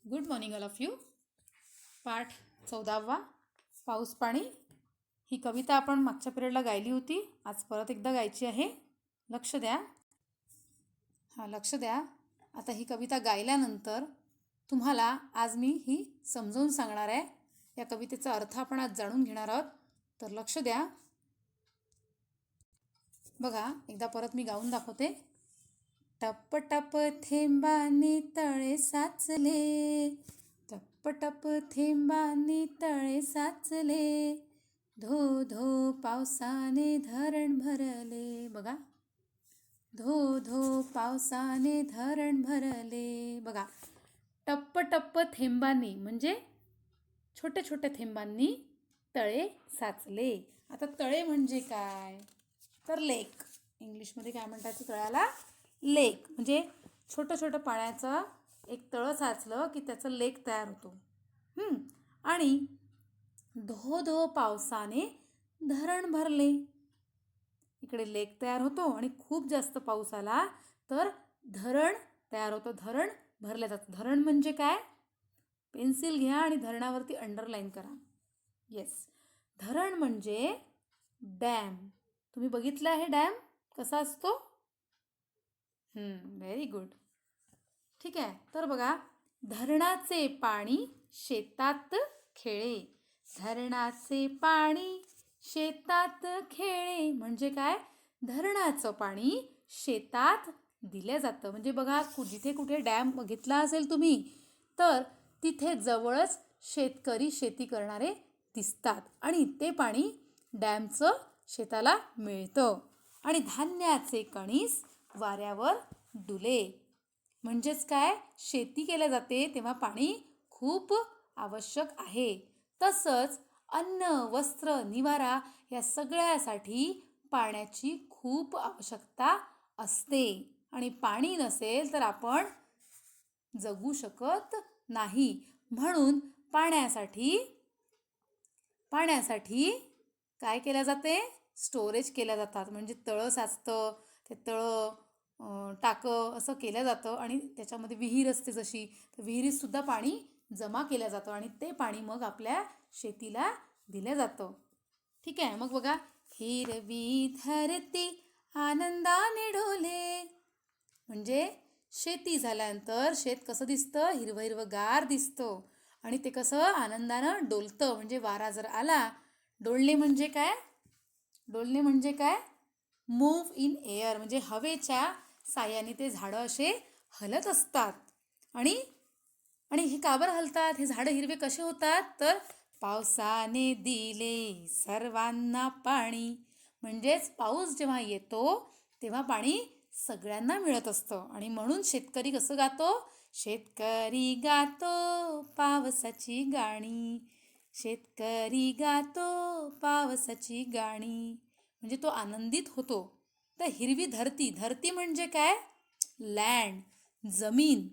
Good morning all of you. पाठ 14वा पाऊस पाणी. ही कविता आपण मागच्या पिरियडला गायली होती. आज परत एकदा गायची आहे. लक्ष द्या. लक्ष द्या. आता ही कविता गायल्यानंतर तुम्हाला आज मी ही समजावून सांगणार आहे. या कवितेचा अर्थ आपण आज जाणून घेणार आहोत. तर लक्ष द्या. बघा, एकदा परत मी गाऊन दाखवते. टप टप थेंबांनी तळे साचले, टप टप थेंबांनी तळे साचले, धो धो पावसाने धरण भरले. बघा, धो धो पावसाने धरण भरले. बघा, टप्प टप्प थेंबांनी म्हणजे छोटे छोटे थेंबांनी तळे साचले. आता तळे म्हणजे काय? तर लेक. इंग्लिशमध्ये काय म्हणतात तळ्याला? लेक. म्हणजे छोटं छोटं पाण्याचं एक तळं साचलं की त्याचं लेक तयार होतो. आणि धो धो पावसाने धरण भरले. इकडे लेक तयार होतो आणि खूप जास्त पाऊस आला तर धरण तयार होतं. धरण भरलं जातं. धरण म्हणजे काय? पेन्सिल घ्या आणि धरणावरती अंडरलाईन करा. येस, धरण म्हणजे डॅम. तुम्ही बघितलं आहे डॅम कसा असतो? Very good. ठीक आहे. तर बघा, धरणाचे पाणी शेतात खेळे. धरणाचे पाणी शेतात खेळे म्हणजे काय? धरणाचं पाणी शेतात दिलं जातं. म्हणजे बघा, जिथे कुठे डॅम बघितला असेल तुम्ही तर तिथे जवळच शेतकरी शेती करणारे दिसतात आणि ते पाणी डॅमचं शेताला मिळतं. आणि धान्याचे कणीस वाऱ्यावर डुले. म्हणजेच काय? शेती केल्या जाते तेव्हा पाणी खूप आवश्यक आहे. तसंच अन्न, वस्त्र, निवारा या सगळ्यासाठी पाण्याची खूप आवश्यकता असते. आणि पाणी नसेल तर आपण जगू शकत नाही. म्हणून पाण्यासाठी काय केलं जाते? स्टोरेज केल्या जातात. म्हणजे तळं साचतं, ते तळं टाकं असं केलं जातं आणि त्याच्यामध्ये विहीर असते जशी, तर विहिरीतसुद्धा पाणी जमा केलं जातं आणि ते पाणी मग आपल्या शेतीला दिलं जातं. ठीक आहे. मग बघा, हिरवी धरती आनंदाने डोले. म्हणजे शेती झाल्यानंतर शेत कसं दिसतं? हिरवं हिरवंगार दिसतं आणि ते कसं आनंदानं डोलतं. म्हणजे वारा जर आला, डोलणे म्हणजे काय? डोलणे म्हणजे काय? Move in air. म्हणजे हवेच्या साह्याने ते झाडं असे हलत असतात. आणि हे का बरं हलतात? हे झाडं हिरवे कसे होतात? तर पावसाने दिले सर्वांना पाणी. म्हणजेच पाऊस जेव्हा येतो तेव्हा पाणी सगळ्यांना मिळत असतं. आणि म्हणून शेतकरी कसं गातो? शेतकरी गातो पावसाची गाणी. शेतकरी गातो पावसाची गाणी. म्हणजे तो आनंदित होतो. तर हिरवी धरती. धरती म्हणजे काय? लँड, जमीन.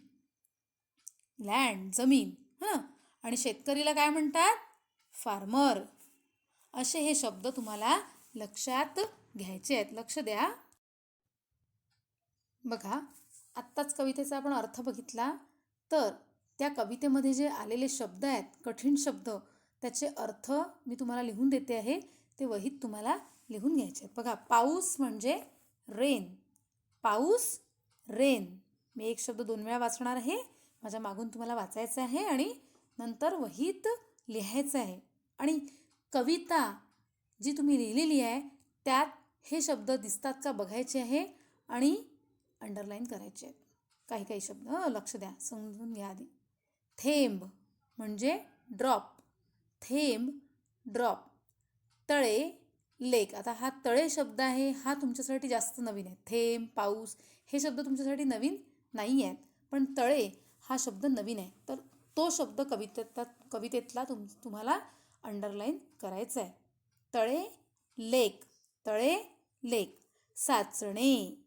लँड, जमीन. आणि शेतकरीला काय म्हणतात? फार्मर. असे हे शब्द तुम्हाला लक्षात घ्यायचे आहेत. लक्ष द्या. बघा, आत्ताच कवितेचा आपण अर्थ बघितला. तर त्या कवितेमध्ये जे आलेले शब्द आहेत, कठीण शब्द, त्याचे अर्थ मी तुम्हाला लिहून देते आहे. ते वहीत तुम्हाला लिहून घ्यायचे आहेत. बघा, पाऊस म्हणजे रेन. पाऊस, रेन. मी एक शब्द 2 वेळा वाचणार आहे. माझ्या मागून तुम्हाला वाचायचं आहे आणि नंतर वहीत लिहायचं आहे. आणि कविता जी तुम्ही लिहिलेली आहे त्यात हे शब्द दिसतात का बघायचे आहे आणि अंडरलाईन करायचे आहेत. काही काही शब्द लक्ष द्या, समजून घ्या आधी. थेंब म्हणजे ड्रॉप. थेंब, ड्रॉप. तळे, लेक. आता हा तळे शब्द आहे, हा तुमच्यासाठी जास्त नवीन आहे. थेंब, पाऊस हे शब्द तुमच्यासाठी नवीन नाही आहेत, पण तळे हा शब्द नवीन आहे. तर तो शब्द कवितेतला तुम्हाला अंडरलाईन करायचा आहे. तळे, लेक. तळे, लेक. साचणे,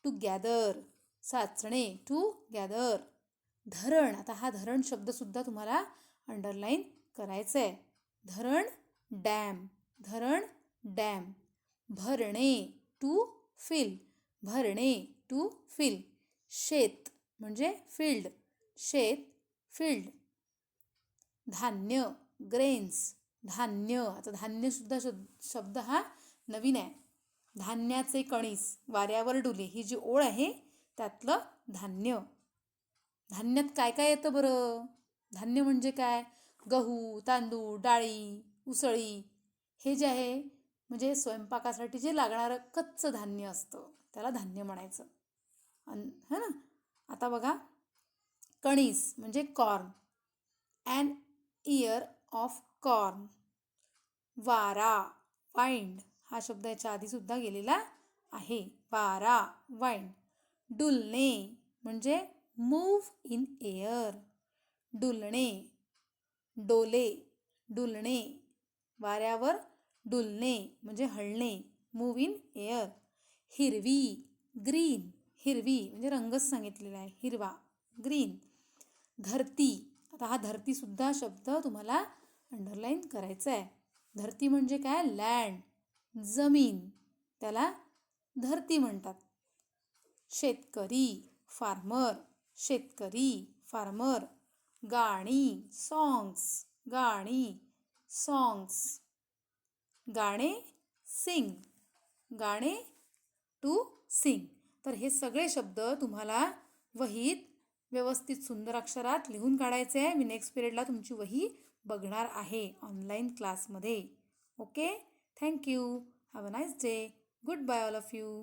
टू गॅदर. साचणे, टू गॅदर. धरण. आता हा धरण शब्दसुद्धा तुम्हाला अंडरलाईन करायचं आहे. धरण, डॅम. धरण, डॅम. भरणे, टू फिल. भरणे, टू फिल. शेत म्हणजे फील्ड. शेत, फील्ड. धान्य, ग्रेन्स, धान्य. आता धान्यसुद्धा शब्द हा नवीन आहे. धान्याचे कणीस, वाऱ्यावर डुले, ही जी ओळ आहे त्यातलं धान्य. धान्यात काय काय येतं बरं? धान्य म्हणजे काय? गहू, तांदूळ, डाळी, उसळी, हे जे आहे म्हणजे स्वयंपाकासाठी जे लागणारं कच्चं धान्य असतं त्याला धान्य म्हणायचं. है ना? आता बघा, कणीस म्हणजे corn, an ear of corn. वारा, वाइंड, हा शब्द याच्या आधीसुद्धा गेलेला आहे. वारा, वाइंड. डुलणे म्हणजे मूव्ह इन एअर. डुलणे, डोले, डुलणे, वाऱ्यावर डुलणे म्हणजे हलणे, मूव्ह इन एअर. हिरवी, ग्रीन, हिरवी म्हणजे रंगच सांगितलेला आहे, हिरवा, ग्रीन. धरती, आता हा धरतीसुद्धा शब्द तुम्हाला अंडरलाईन करायचा आहे. धरती म्हणजे काय? लँड, जमीन, त्याला धरती म्हणतात. शेतकरी, फार्मर, शेतकरी, फार्मर. गाणी, सॉंग्स, गाणी, सॉंग्स. गाणे, सिंग, गाणे, टू सिंग. तर हे सगळे शब्द तुम्हाला वहीत व्यवस्थित सुंदर अक्षरात लिहून काढायचे आहे. मी नेक्स्ट पिरियडला तुमची वही बघणार आहे ऑनलाईन क्लासमध्ये. Okay, thank you. Have a nice day. Good bye all of you.